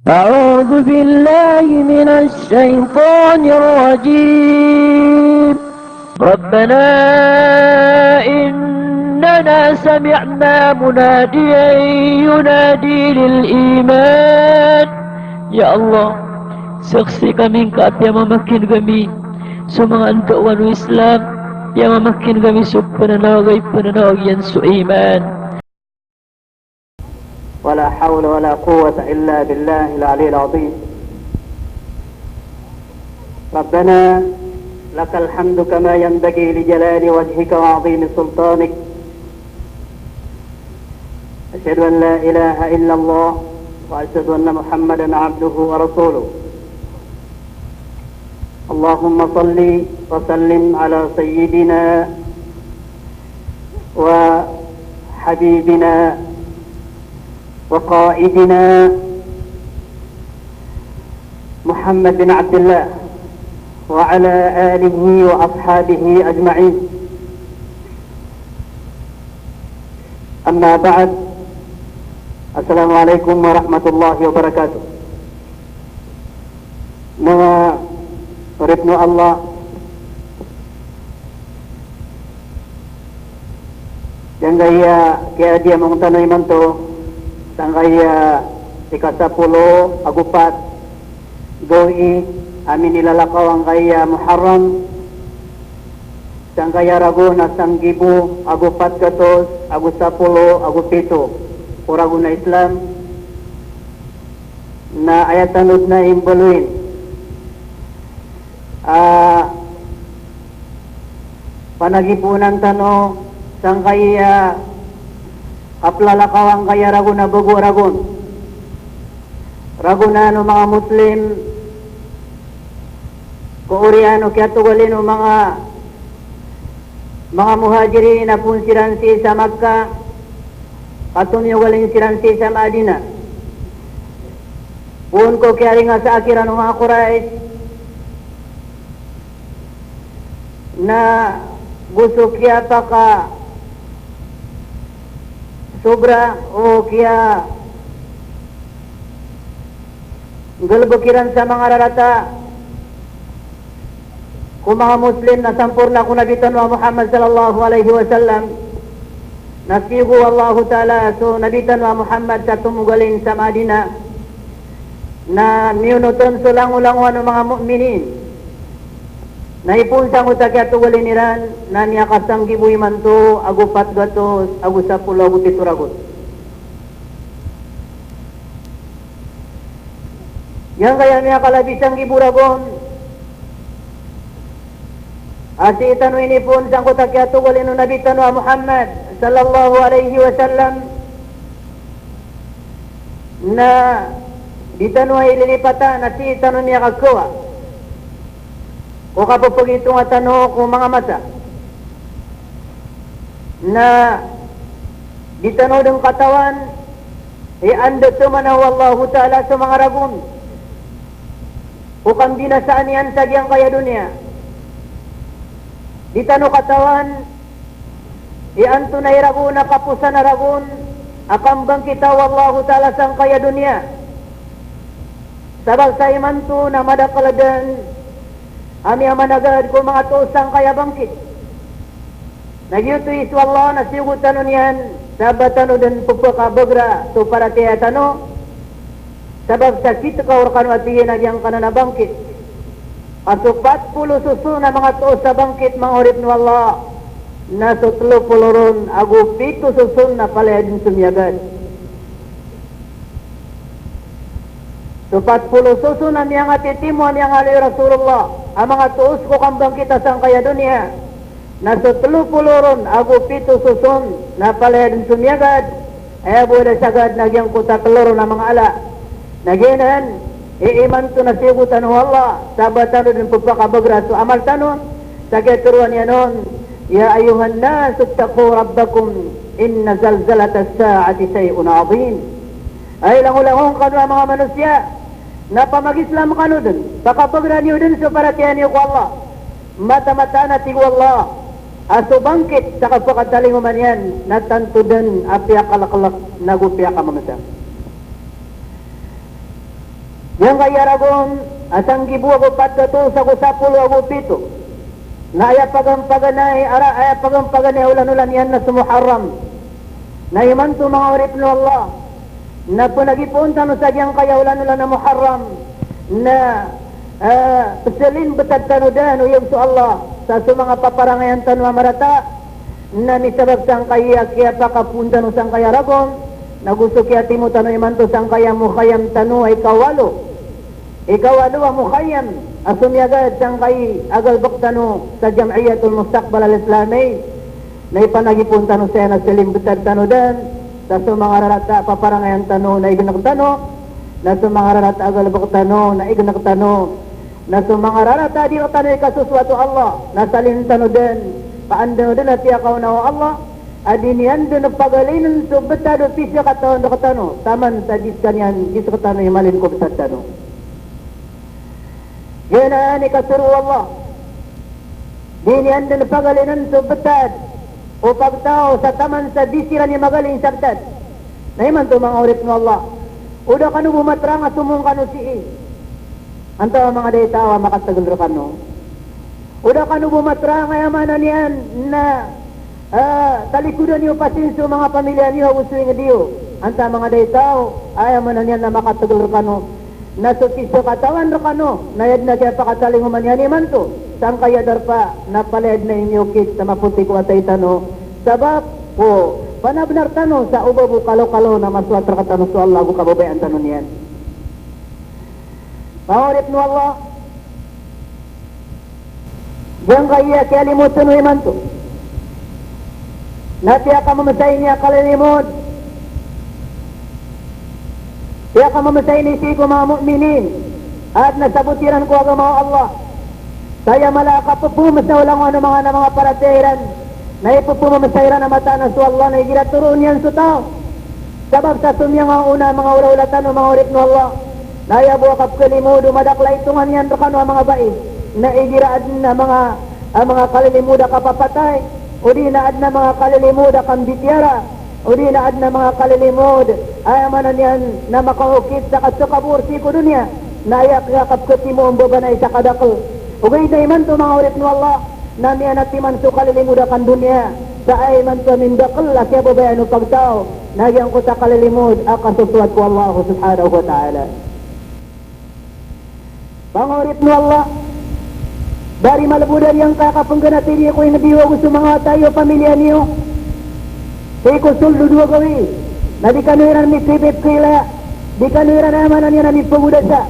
أعوذ بالله من الشيطان الرجيم. ربنا إننا سمعنا مناديا ينادي للإيمان. Ya Allah, saksikan Engkau yang memakin kami semangat untuk Islam, yang memakin kami penanawag yang seiman. ولا حول ولا قوة إلا بالله العلي العظيم. ربنا لك الحمد كما ينبغي لجلال وجهك وعظيم سلطانك. أشهد أن لا إله إلا الله وأشهد أن محمدا عبده ورسوله. اللهم صل وسلم على سيدنا وحبيبنا وقائدنا محمد بن عبد الله وعلى آله وأصحابه أجمعين. أما بعد، السلام عليكم ورحمة الله وبركاته. Mga Ribnu Allah, yang gaya kaya dia mengutanoy man to Tanggaya ika-10 agupat Doi amin nilalakaw ang kaya Muharram. Tanggaya rago na sanggibo agupat gatos agu-10 agupito Urago na Islam na ayatanod na imbaluin panagipunan tano sangkaya aplalakawang kaya rago na bago ragon no mga Muslim kooriano kaya tugalino mga muhajirin na pun siransi sa Makkah katunyo galing siransi sa Madina pun ko kaya rin sa akiran ng mga Quraysh na gusto kaya pa ka sobra o kaya galbakiran sa mga rarata kung mga Muslim na sampurna kung nabitan wa Muhammad sallallahu alaihi wasallam nasigu Allah ta'ala so nabitan wa Muhammad sa tumugalin sa Madina na miunuton sulang-ulanguan ng mga mu'minin na ipunsang utakya tugalin niran na niyakasang gibuy man to agupat gatos agu 10 agu 7 ragot. Yang kaya niyakalabisang giburagon asi itano ini pun sang utakya tugalin ng nabitan wa Muhammad sallallahu alaihi wasallam na ditanwa ililipatan at si itano niya kagkawa o kapag ito nga tanong kung mga mata na di tanong ng katawan ando tumanaw Allah ta'ala sa mga ragun o kang dinasaan yan sa diyang kaya dunia di tanong katawan anto na iragun na kapusan na ragun akambang kita Allah ta'ala sa kaya dunia sabag sa imanto na madakaladan ami amanagad ko mga tosang kaya bangkit. Nagyuto isu Allah na siyugutan niyan sabatano dan pagpakabagra to para tiya tano sabab sakit ka orkano at tiyan nagyang kanana bangkit. Asupat pulo susu na mga toos sa bangkit mga urip ni Allah na sutlo puluron agu pito susun na palayadin sumiyagad. Supat pulo susu na niyang atitimo niyang alay Rasulullah ang mga tuos ko kambang kita sang kaya dunia na sa 30 agu 7 susun na palayadin sumiyagad ay buwala sagad nagyang kuta 3 na mga ala nagyanan iiman to na sigutan ho Allah sabatano din pagpakabagra so amal tanon sa katuruan niya nun ya ayuhan nas ittaqu rabbakum inna zalzalata as-sa'ati shay'un 'azim ay langulangon kanu ang mga manusia na pamag-Islam kanu dun pakapagra niyo dun so para tiyan niyo ko Allah mata-mata na tigo Allah aso bangkit sa kapakataling man yan natantudan apiak alakalak nagupiak ka mamasa Yang kaya ragon, asang gibu ako patkato sa kusapulo ako pito. Na ayapagang-paganay, ayapagang-paganay ulan-ulan yan na sumuharram. Na iman to mga urip no Allah, na punagipunta no sa diyang kaya ulan-ulan na muharram, na peselin betad tanudan uyog su Allah, sa mga paparangayan tanwa marata, na nisabag sang kaya pakapunta no sang kaya ragon, na gusto kaya timo tano iman to sang kaya mukhayam tanu ay kawalo. Ikawalo ang mukhayam, asumyagad sang kay agal baktano sa Jam'iyatul Mustaqbal al-Islami, na ipanagipunta no siya na silim betad tanudan, sa mga rarata paparangayan tano na ignagtano, na mga rarata agal baktano na ignagtano, na mga rarata di tano ikasuswatu Allah, na salin tanudan, paandano din at iyakaw na Allah, adinian doon pagalinan so betado pisya katawan do katano, taman sa diskanyan, disyo katano imalin ko betad tano. Yan ni kasuru Allah. Dini anda na pagalinan so betad o pagtao sa taman sa disiran ni magaling sabtad. Na iman to mga urip mo Allah. Uda kanu bumatrang at sumung kanu si Anto mga daytawa makatagal kanu. Uda kanu bumatrang ayamanan yan na talikudan niyo pasinso mga pamilya niyo usuing diyo. Anta mga daytaw ayamanan yan na makatagal kanu. Nasukiso katawan kano, nayad na kaya pakataling umanyani man to. Saan kaya darpa, napaled na inyukit sa maputi ko atay tano. Sabab po, panabnar tano sa ubabu kalo-kalo na maswatra katano sa Allah, ko kababayan tano niyan. Paurip no Allah, diyan kaya limutan no iman to. Natiya ka mamasay niya kalilimod. Kaya ka mamasay ni ko mga mu'minin at nasabutiran ko ang mga Allah. Saya malaka pupumas na walang ano mga paratairan na ipupumasayran na mata na su Allah na igiraturoon yan su tao. Sabab sa sumyang ang una mga ula-ulatan o mga urip no Allah na ayabuwa kapkalimudo madakla itungan yan rakano ang mga bait na igiraad na mga kalilimuda kapapatay o di naad na mga kalilimuda kambityara o di naad na mga kalilimod ay amanan yan na makahukit sa katsukabur si ko dunya na ayak-yakap mo ang babanay sa kadakal o gay na iman to mga urip no Allah na miyan at iman so kalilimod akan dunya sa ay man to mindakal kaya babayan o pagtao nagyang ko sa kalilimod akasuswat ko Allah subhanahu wa ta'ala mga urip no Allah dari malabudan yang kakapangganatiri ko yung nabiwa ko sa mga tayo pamilya niyo Iko suldo dua gawi. Na di kanuiran mi sibit kila. Di kanuiran amanan niya na mi pagudasa.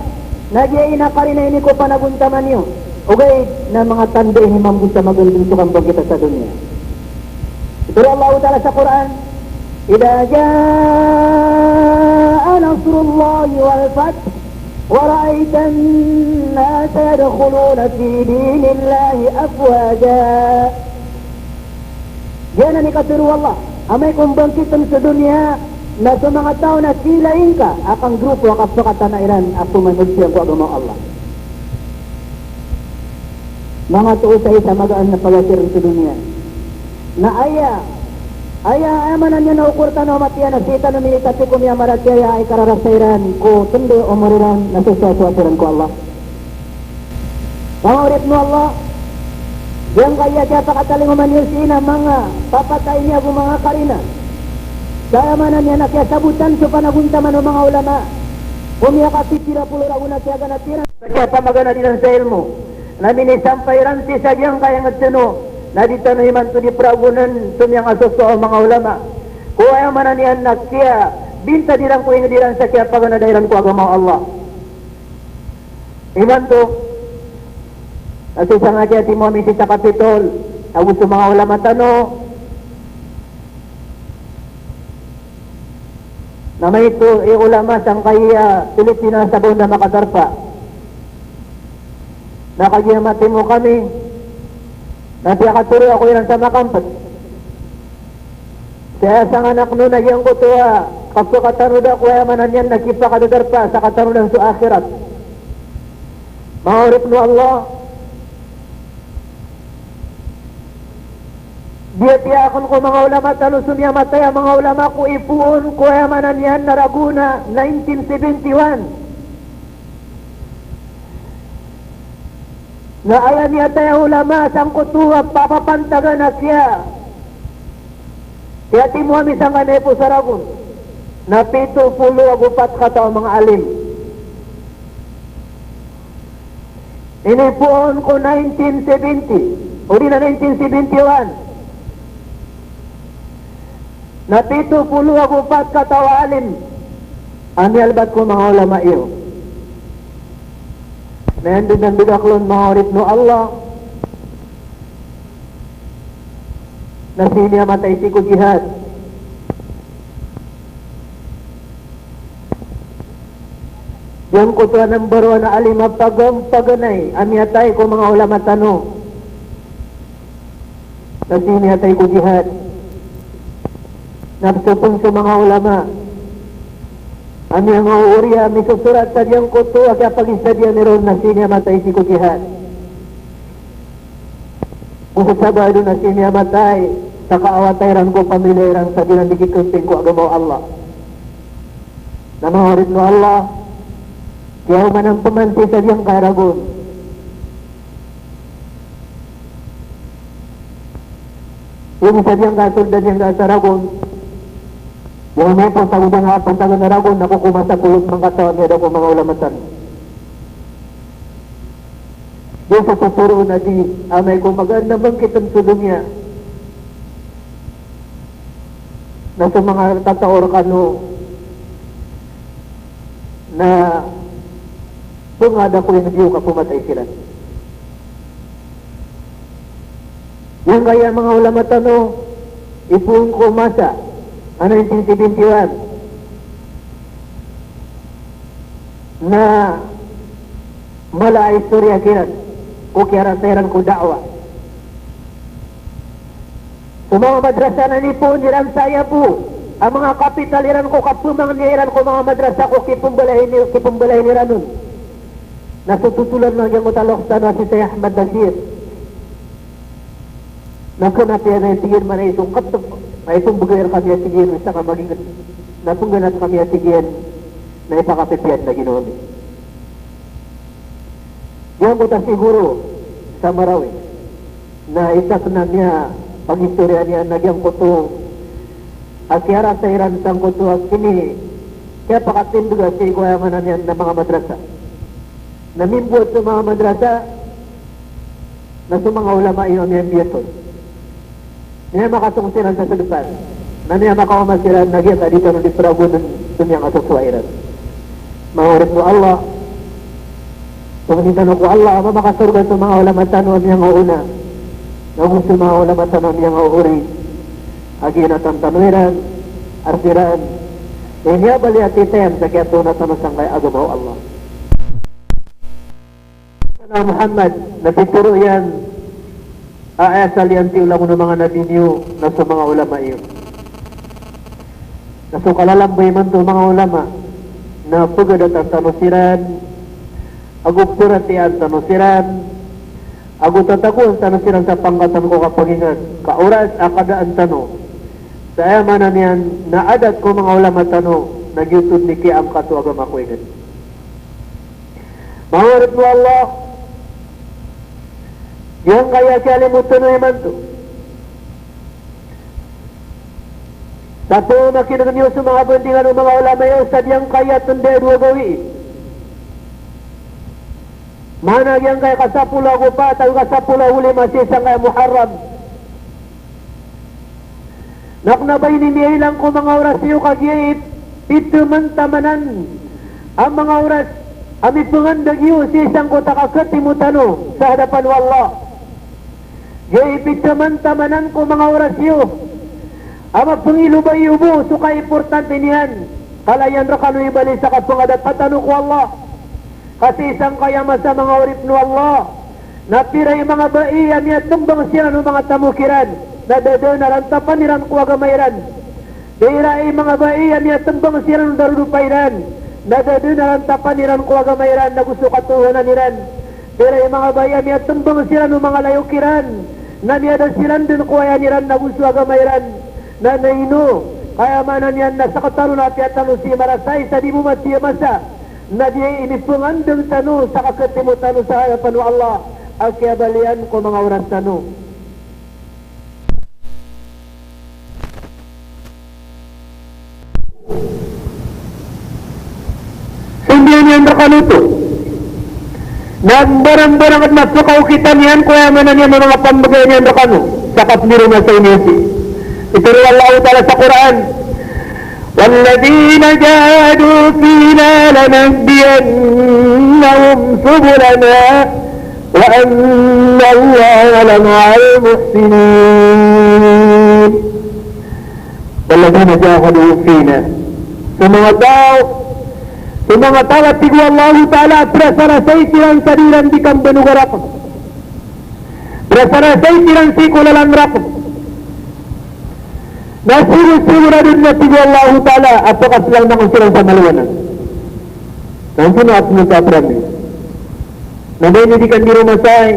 Nagyay na karina ini ko panaguntaman niyo. Okay, na mga tanda ini mambusa magandang sukambang kita sa dunia. Ito Allah Ta'ala sa Quran. Ida jaa nasrullahi wal fath. ورأيت الناس يدخلون في دين الله أفواجا. Jangan dikasiru Allah. Amay kong bangkitan sa dunia na sa mga tao na silain ka akang grupo ang kapsukatan na iran ako manusya ko agama Allah. Mga tuo sa isa magaan na pagasirin sa dunia. Na aya amanan niya na ukurtan o matiya na sita na minitati ko niya maratya ay kararasairan ko tundi o mariran na susasuatiran ko Allah. Pangurit mo Allah, yang kaya siya pakataling umanyusina mga papatay niya kung mga karina. Kaya manan niya na kaya sabutan so panaguntaman ng mga ulama. Umiyak at titira pulo rago na siya ganatiran. Kaya pamagana din sa ilmo. Namin isampayran si sadyang kaya ngatsuno. Na dito na iman to di pragunan sumiyang asoso ang mga ulama. Kuya manan niya na kaya binta dirang ko ingadiran sa kaya paganadairan ko agama Allah. Iman to kasi sa nga kaya timo misi sa kapitol, ang gusto mga ulama tano, na may ito, ulama sang kaya Pilipina sa buong na makatarpa. Nakagiyamati mo kami, napiyakaturo ako yun sa makampat. Kaya sa anak nun, nagyang ko ito, kapso katanuda, kuya manan yan, nakipa kadadarpa sa katanudan sa akhirat. Maurip no Allah, Biya-biyakon ko mga ulama talusun niya matay ang mga ulama ko ipuon ko manan yan na Laguna 1971 na ayan niya tayo ulama sang kutuwa papapantagan na siya. Kaya timuha misang kanay po sa ragon na 70 agupat katao mga alim. Inipuon ko 1970 o di na 1971 na 70 agupat katao alim. Ani albat ko mga ulama iyo. Nandun ng bigaklon mga orit no Allah na siniya matay si ko jihad. Yang ko tuwa ng baro na alima paganay amiatay ko mga ulama tano na siniya tay ko jihad. Napsupong sa mga ulama ami ang uuriya mi susurat sa diyang kuto kaya pag-istadya ni Ron na sinya matay si kujihan. Kung sabado na sinya matay sa kaawatayran ko pamilayran sa ginandikikunting ko agamaw Allah. Namahorit mo Allah kaya manang pumanti sa diyang karagon. Yung sa diyang kasuldan diyang kasaragon yung may pagtagudan nga pagtagudan na ragon nakukuma sa kulot ng katawan niya daw kung mga ulamatan. Yung sa tuturo na di amay kung maganda bangkitan sa dunya na sa mga tataor kano na tungada ko yung nagyo ka pumatay sila. Yung kaya mga ulamatan no ipuong kumasa 1971 na mala istorya kiran o kiaranteran ko da'wa sa mga madrasa na nipon nilang saya po ang mga kapital iran ko kapumang niran ko mga madrasa ko kipumbalahin niran nun nasututulan lang yung utalok sa si Syekh Ahmad Nasir nakunapya na yung tigil man ay itong katok ay itong bugayar kami at tigil isa ka maging napungganat kami at tigil na ipakapipian na ginoon. Yan mo ta siguro sa Marawi na isak na niya pag-istorya niya nagyang kuto at kaya sa iran sang kuto at kini kaya pakatinduga sa ikuyaman niya ng mga madrasa namimbuot sa mga madrasa na sa mga ulama iyo ang biyaton niya makasungsiran sa sulupan na niya makawamasiran nagyan na dito ng dipragunan sa niyang asoswairan mahurit mo Allah pagkanitan ko Allah ama makasurgan sa mga ulama tanong niyang uuna na gusto mga ulama tanong niyang uuri agin at ang tanwiran arsiran niya bali at item sa kaya tunat na masangkay agamaw Allah na Muhammad natituro yan aasal yan tiulang ng mga nabi niyo na sa mga ulama iyo. Nasukalalambay man to mga ulama na pugadat ang tanusiran, agupturat yan tanusiran, agutatako ang tanusiran sa pangkatan ko kapagingan, kauras akadaan tano. Sa ayamanan yan, naadat ko mga ulama tano, nagyutod ni Kiam kato agam ako inan. Mawarit mo Allah, yang kaya kalimutan na iman to. Tapo makinang niyo sa mga bandingan ng mga ulama yun, sadyang kaya tunday dua gawi. Mana yang kaya kasapula ko pa, tayo kasapula uli masisang kaya Muharram. Naknabay ni lang ko mga oras iyo kagiyit, ito man tamanan. Ang mga oras, ami pangandag iyo, sisang ko takakatimutano sa hadapan wallah. Gaipit naman tamanan ko mga orasyo. Ama pangilubay ubo, suka importante niyan. Kalayan rakano ibali sa kapangadat patano ko Allah. Kasi isang kayama sa mga orip no Allah. Napiray mga baiyan niya tumbang siya ng mga tamukiran. Nadado na rantapan niran ko agamayran. Piray mga baiyan niya tumbang siya ng darulupayran. Nadado na rantapan niran ko agamayran na gusto katuhanan niran. Piray mga bayan niya tumbang siya ng mga layukiran. Na niya dan silan din kuwaya niran na gusto agamayran na naino kaya manan yan na sa katalo na tiyatalo si marasay sa di mo matiya masa na diya inipungan din tano sa kakatimu tano sa harapan wa Allah akyabalian ko mga oras tanu. Sundian yang berkalutu. Dan barang-barang at masukaw kita niyan, kaya manan niya mga pambagay niyan berkanu. Sakat ni rumah sa inyasi. Ito rin Allah Ta'ala sa Quran. وَالَّذِينَ جَاهَدُوا فِينَا لَنَهْدِيَنَّهُمْ سُبُلَنَا وَأَنَّ اللَّهَ لَمَعَ الْمُحْسِنِينَ وَالَّذِينَ جَاهَدُوا فِينَا Sumangataw at tigo Allah Ta'ala prasarasay silang sarilan di kang benugarak. Prasarasay silang sikulalang rak. Nasiru-sirura din na tigo Allah Ta'ala at pakas lang na kung silang sa maluwanan. Nanti na at nagkaprami. Na dahil di kan di rumasay.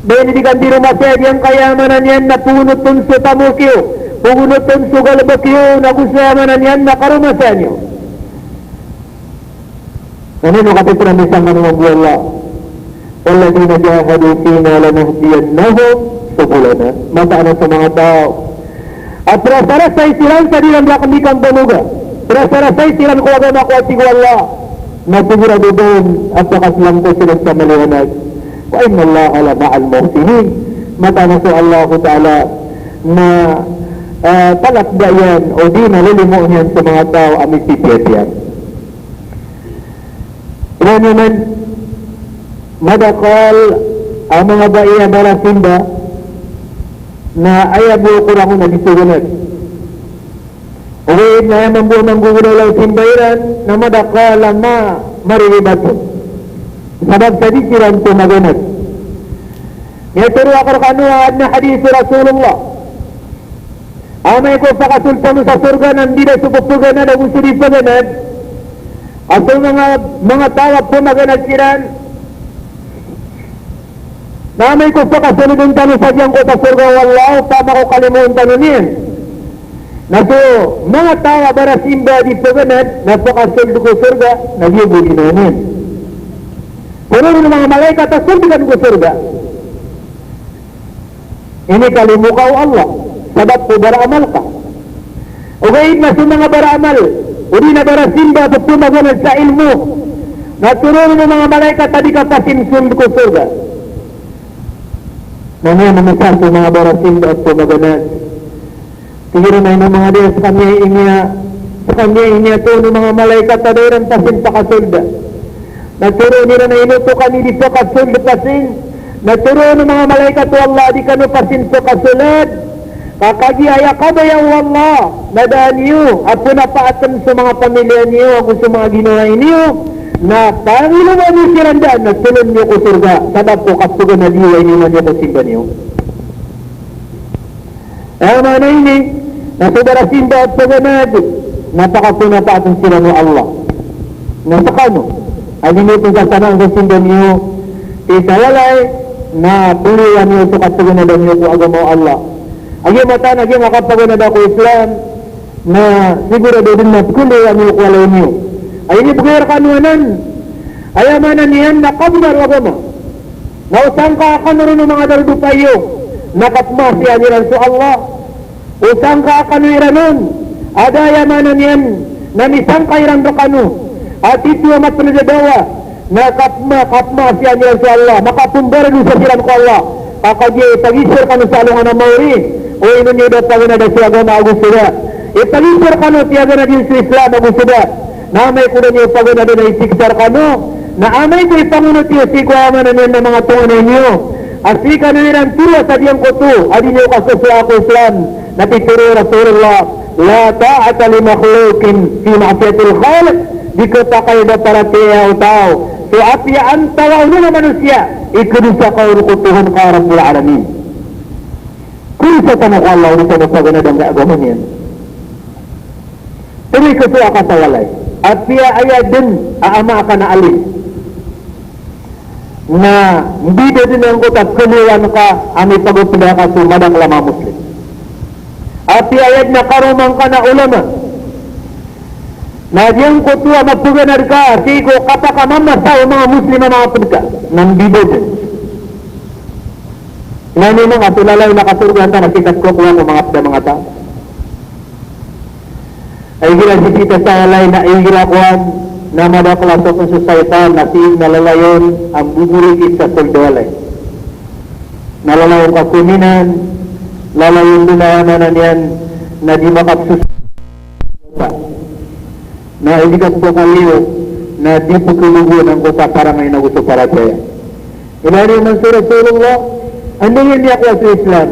Dahil di kan di rumasay diyang kayamanan yan na punutun sa tamukyo. Punutun sa galabakyo na gusayamanan yan na karumasay niyo. Nanino kapitrami sa manuwag Allah. Walladina jahadu fina lanahdiyannahum subulana. Mataan sa mga tao. At rasarasay silang sa dilang lakamikan banuga. Rasarasay silang kuwagan ako at tigo Allah. Nasigurado doon at pakaslang ko silang sa maliwanag. Wa inna Allah ala ma'al muhsinin. Mataan sa Allah Ta'ala na talakdayan o di nalilimuan yan sa mga tao aming sisiyetiyan. Yan naman, madakal ang mga baiya bara simba na ayabu ko na kung nagisugunag. Uwid na yan mambuo ng gugulaw simbayran na madakal ang mariribato. Sabag sa disiran ito maganag. Nituro ako kanuhaan na hadis Rasulullah. Amay ko pakasulta mo sa surga nang di na supupugan na gusto di paganad. At mga tawag po maganagsiran, namay ko pa kasunod tanong sa diyang ko sa surga wallahu, tama ko kalimutan tanong niyan. Na so, mga tawag para simba di paganad, napakasuldo ko surga, nagyubuli na niyan. Puno ng mga malaikat at suldugan ko surga. Ini kalimukaw Allah, sabab po baramal ka. O gayit na sa mga baramal, uli na bara simba at pumaganag sa ilmu. Naturungan ng mga malaikat tadi ka pasimsun ko surga. Namaya naman sa mga bara simba at pumaganag. Siguro na yung mga diya sa kanya inya to ng mga malaikat tadi rin pasim pa kasulda. Naturungan nila na inuto kami di pa kasulda pasim. Naturungan ng mga malaikat to Allah di kanu pasim pa kasulad. Kakagiyaya kabayaw Allah, nadaan niyo, at punapaatan sa mga pamilya niyo, ang sa mga ginawa niyo, na Panginoon niyo sirandaan, nagtulon niyo ko surga, sabab po kasugan na diway niyo niyo ko simba niyo. Ang mga ini, nasudara simba at paganad, napakapunapaatan sila ng Allah. Nasa kano, alin ito sa sanang sa simba niyo, isawalay, na puluyan niyo sa kasugan na niyo ko agamaw Allah. Agi mata nagi makapagunad ako Islam na sigurado din na kulo ang iyo kuwalay niyo. Ay ini bugayar kanuanan. Ayamanan niyan na kabdar agama. Nausang ka kanurin ng mga dardupayo. Nakatmasi aniran sa Allah. Usang ka kanuiranon. Ada ayamanan niyan na misang kairan do kanu. At ito amat penedadawa. Nakatmasi aniran sa Allah. Makapumbaran sa silang ko Allah. Kakagye pagisir kanu sa alungan na mauri. O ino niyo daw pagod na siya agama agus suda. Ipalisar kanu tiyaga na din sa Islam agus suda. Namay ko na niyo pagod na din na isiksar kanu. Na amay ko ipangunot niyo si kuwaman na niyan ng mga tunay niyo. Asika na nilang tuwa sa diyang kutu. Adi niyo kasasya ako Islam. Natituro Rasulullah. La ta'ata li makhlukin fi ma'asiyatil khaliq. Di ko takay na para tiyaw tao. So apiya ang tawaw na manusia. Ikudusa ka urukutuhan ka Rabbul Alamin. Kung sa tanong ko Allah, ulit na pagana ng agaman yan. Tuloy ko siya ka sa walay. At siya ay din aama ka na alis. Na hindi din ang kutat kumulan ka ami pagupila ka sumadang lama Muslim. At siya ay na karumang ka na ulama. Na diyang kutuwa magpuganar ka, siko kapakamama sa mga Muslim na mga pagka. Nang bibod. Lani mga tulalay nakaturgan ta nasikat ko kuha ng mga tao. Ay gila sisita sa alay na igila kuhan na madaklasok ng susaytan na siing nalalayon ang bumurigit sa soldolay. Nalalayon kakuminan, lalayon dunamanan yan na di makapsusa. Na idikat po kaliyo na di po kulugo ng kuta para may nagusto para kaya. Ilani man sa Rasulullah, andungin niya ko sa Islam.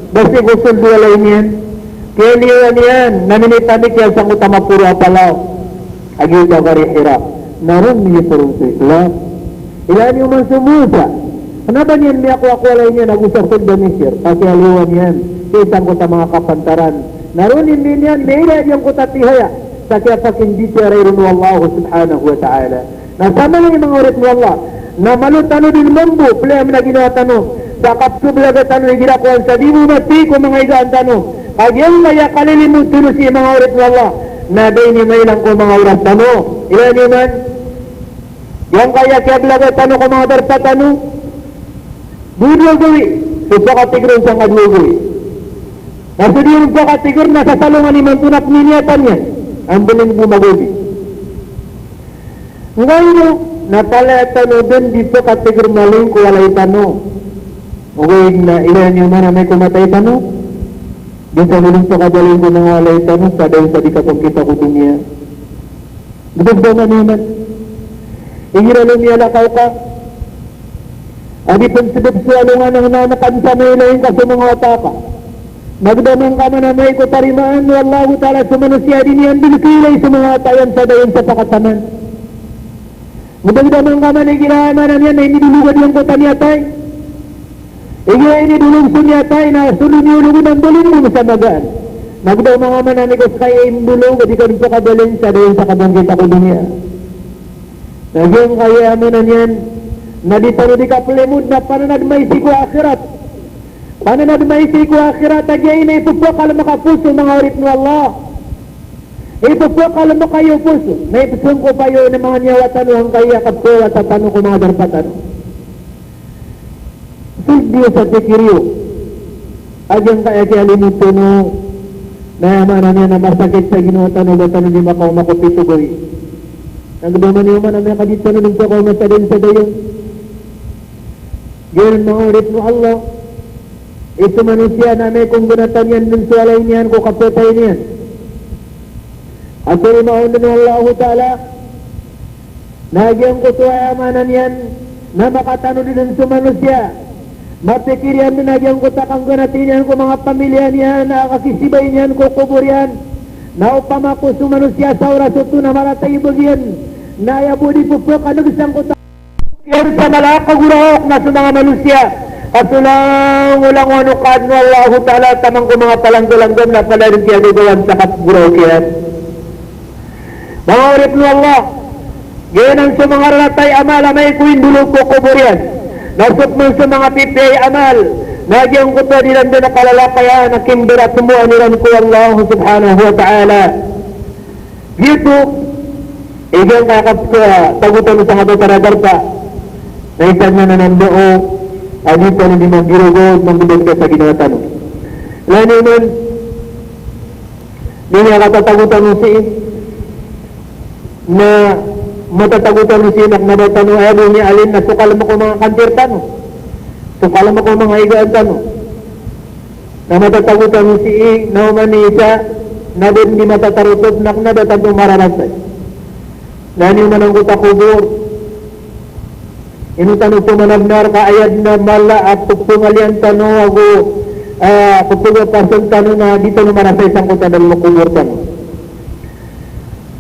Basta gusto duwalay niyan. Kaya niyan yan, naminitanik yan sa utama puro apalaw. Agil ka karihira. Naroon niya purong sa Islam. Ilani man sa Musa. Kenapa niyan niya ako walay niya nag-usap sa Misir? Kasi haluan yan. Isang ko sa mga kapantaran. Naroon hindi niyan, mayroon yung kutatihaya. Sa kaya pakindi siya rin Allah subhanahu wa ta'ala. Nasama lang yung mga ulit mo Allah. Na malutano din mambu, pala yung ginawa tanong. Sa kapsublaga tanong, ginakuan sa di mo mati ko mga igaan tanong. Kagyang kaya kalilimun tulo siya mga ulit mo Allah. Na day ni may lang ko mga urat tanong. Ilan naman? Yang kaya kaya blaga tanong ko mga darpa tanong. Budlo gawi. Supo katigron sa kadlugoy. Nasa di yung katigor na sa salungan ni mantunak niniatan niya. Ang biling bumagogi. Ngayon, napala tanong din dito katigor maling ko walay tanong. Okay, na ilan yung na may kumatay tanong. Di sa biling sa kadaling ko ng walay tanong sa dahil sa di katong kita ko dunia. Dugod ba naman? Ingiralong niya lakaw ka. Adi pensibib sualungan ng nanakan sa maylayin kasi mga otaka. Magdamang ka man na may kutarimaan ni Allah ta'ala sa manusia din yan bilkilay sa mga tayan sa dayon sa pakataman. Magdamang ka man ay ginaanan yan na inidulugad yung kuta niya tay. Iya inidulog sa niya tay na sulunulugod ang bulong mo sa magaan. Magdamang ka man na nikos kaya indulog at ikaw sa kadaling sa dayon sa kabanggit ako dunia. Nagyang kaya amanan yan na di tano di ka pelemud na pananadmay siku akhirat. Pananadmay siku akhirat agay na ipupok alam makapuso mga urit ng Allah. Ipupok alam makayo puso. Na ipusong ko payo ng mga nyawatan ang kaya kapko at tanong ko mga darpatan. Sugdiyo sa tikiriyo. Agyang kaya kaya limuto no na amanan niya na masakit sa ginuatan o batan hindi makaw makupitugoy. Nagdaman niyo man ang mga kadito na nagpakaw masadin sa dayon. Ganyan mga ulit mo Allah. Ito manusia na may kung gunatan yan dun sa alay niyan ko kapatay niyan. At rin maundan ng Allah Ta'ala. Nagyang ko ito ay amanan yan na makatano din sa manusia. Mapikir yan na nagyang ko takang gunatin yan ko mga pamilya niyan na kakisibay niyan ko kubur yan. Na upamako sa manusia sa oras ito na maratay ibagyan. Na yabudi po po kanugisang ko yan sa malakagurahok na sa mga manusia at ulang wanukad ng Allah Ta'ala tamang ko mga palanggalanggam na pala rin siya gagawan sa kapagurahok yan. Mga ulit ng Allah, ganyan sa mga ratay amal may kuindulog ko kubur yan. Nasot man sa mga pipay amal, nagyang ko pa nilang din nakalalakayan na kimbira tumuan nilang ko Allah Subhanahu wa Ta'ala. Dito, igang kakap ko, tagutan sa mga taragarta, na isang na nanandoo, dito na di mag-girugod, mag-gubog ka sa ginatan. Lalo nun, di niya katatagutan mo si na matatagutan mo si na matano ayaw ni alin na sukal mo ko mga kantirtan sukal mo ko mga higaan tano na matatagutan mo si na umanisa na din di matatarutod na nadatang mararasay na niyo manang kutakubor inutanong po managnar kaayad na mala at pagpungalyan tanong ako pagpungapasan tanong na dito na marasay sang kutadal mo kubor tanong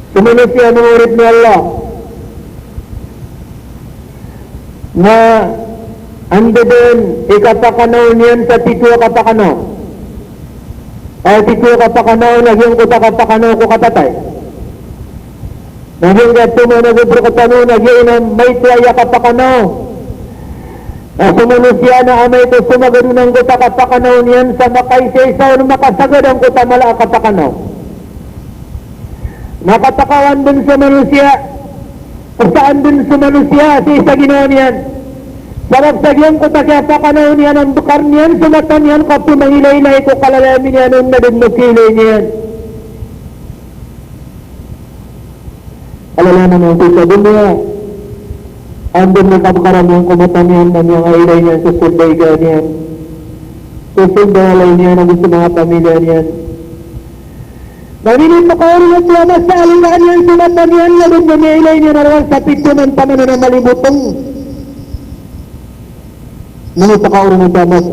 sumunod siya ng urit ni Allah na ando din ikapakanaw niyan sa titwa kapakanaw ay titwa kapakanaw nagyang kuta kapakanaw ko katatay nagyang gato mo nagubro katano nagyang na may tuwaya kapakanaw na sumunod siya na amay ito sumagad ng kuta kapakanaw niyan sa makaysa-isaw na makasagad ang kuta mala kapakanaw nakatakawan din sa manusia saan din sa manusia sa isa ginawa niyan Sabab sa giyang ko takyapa ka na niyan ang bukar niyan, sumatan niyan, kapo mangilay-ilay ko kalalamin niyan, ang nadunukilay niyan. Alalaman ang sa dunia, andun na kabakaran niyang kumatan niyan, na niyang ailay niyan, susunday ka niyan. Susunday niyan, ang gusto mga pamilya niyan. Naminin mo ka rin at lamas sa alingaan niyan, sumatan niyan, labon na niyailay niyan, narawang sa pito ng paman na malibutong. Ngunit ka rin at lamas.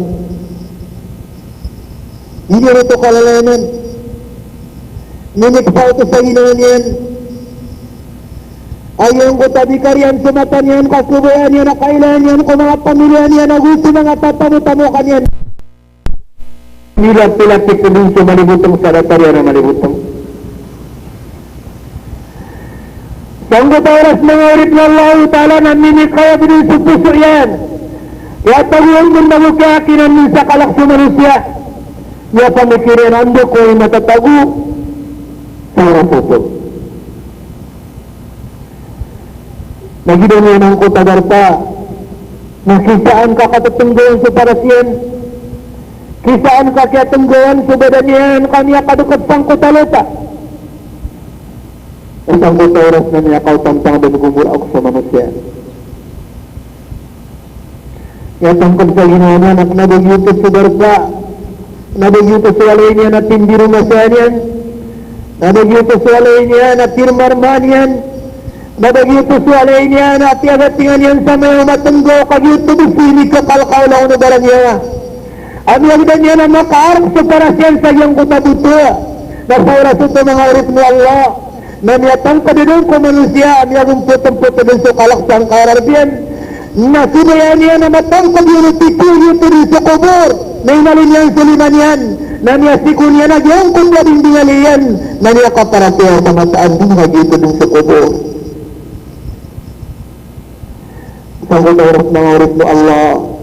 Hindi rin ito kalalaman. Ngunit pa ito sa ginaan yan. Ayaw ko tabi karyan, sumatan yan, kasubayan yan, nakailan yan, kung mga pamilya yan, nagusto mga tatamu-tamukan yan. Nilat-tilatik ko dun sa malibutong sa datarya na malibutong. Sanggot oras mga urit ng Allah Ta'ala na minit kaya din sa puso yan. Kaya taguan kung nagkakinan min sa kalak sa manusia. Kaya pamikirin ando ko ay matatago sa orang puso. Nagidan yan ang kutagar pa. Nakisaan ka katatunggawan sa parasyan. Kisaan ka kaya tunggawan sa badan yan. Kanya kadukat pang kutalota. Isang oras na niya kautang-tang dan gumura ako sa manusia. Kaya tangkad sa ginawa niya, nabagyutos sa darpa. Nabagyutos sa walay niya na tindiro masyan yan. Nabagyutos sa walay niya na tirmarman yan. Nabagyutos sa walay niya na tiagatingan yan sa may matunggo. Kagyutos sinig kakalkaw lang na barang niya. Ang yagdan niya na makaarap sa parasyan sa iyang kutabuto. Nasa oras ito mga urit mo Allah. Na niyatang kadidong ko manusia. Niyagong putang-puto din sa kalaksang kararbiyan. Na subayan niya na matangkad yun at tituloy ito din sa kubor. Na inalin niyan sa liman yan. Na niyasikon niya na yung kung labing dingaliyan. Na niya kaparatiya sa mataan din na dito din sa kubor. Sa oras mga urit mo Allah.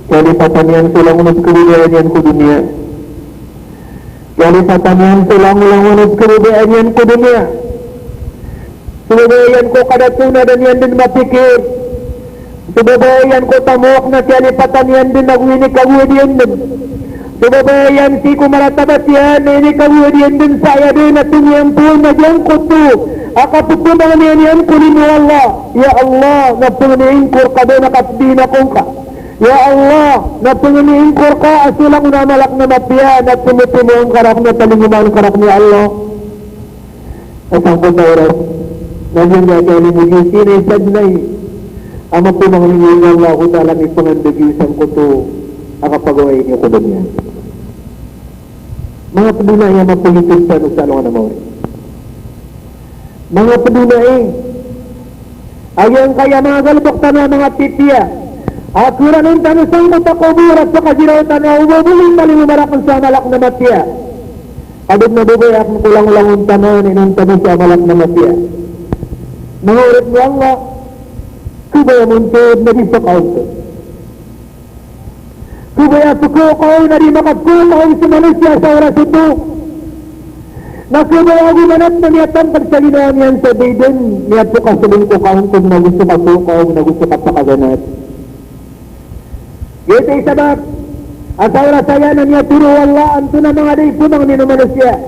Kalipatan yan silang unod kalibayaan yan ko dunia. Kalipatan yan silang unod kalibayaan yan ko dunia. Subabayan ko kadatuna dan yan din mapikir. Subabayan ko tamok na kalipatan yan din nagwinik kawid yan din. Subabayan si ko maratabat yan, ini kawid yan din saya din at tunyampuan na dyan ko to. Akapupunang yan kunin mo Allah. Ya Allah, napuningkur ka doon nakatbina kong ka. Ya Allah, na panginiingkor ka, asulang na malak na mapya, na tumutumo ang karak na talinguman ang karak ni Allah. At ang pagkauras, nagyang gagawin mo yung sinay nay, ang mapunangin ng Allah ko talang ipangandagisan ko to, akapagawin niyo ko doon yan. Mga padunay ang mapulitin sa alungan na mawari. Mga padunay, ayang kaya mga galboktan na mga titiya, Akuran ng tanusang matakubur at sa kajirautan na umabuling malimumarakang sa malak na matya. Abid na bubay akong kulang-ulang ang tanon inang tanong sa malak na matya. Mga ulit mo Allah, kubaya muntod na di sa kaunto. Kubaya sukukaw na di makagkukaw sa manusia sa oras ito. Nakubaya gumanap na niyatang pagsalinawan yan sa Biden. Niyat po kasaling ko kauntod na gusto kasukaw na gusto kapakaganat. Ito sabab asawra saya na niya turo Allah anto na mga day punang nino manusia.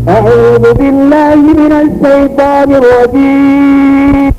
A'udhu billahi minash shaitanir rajim.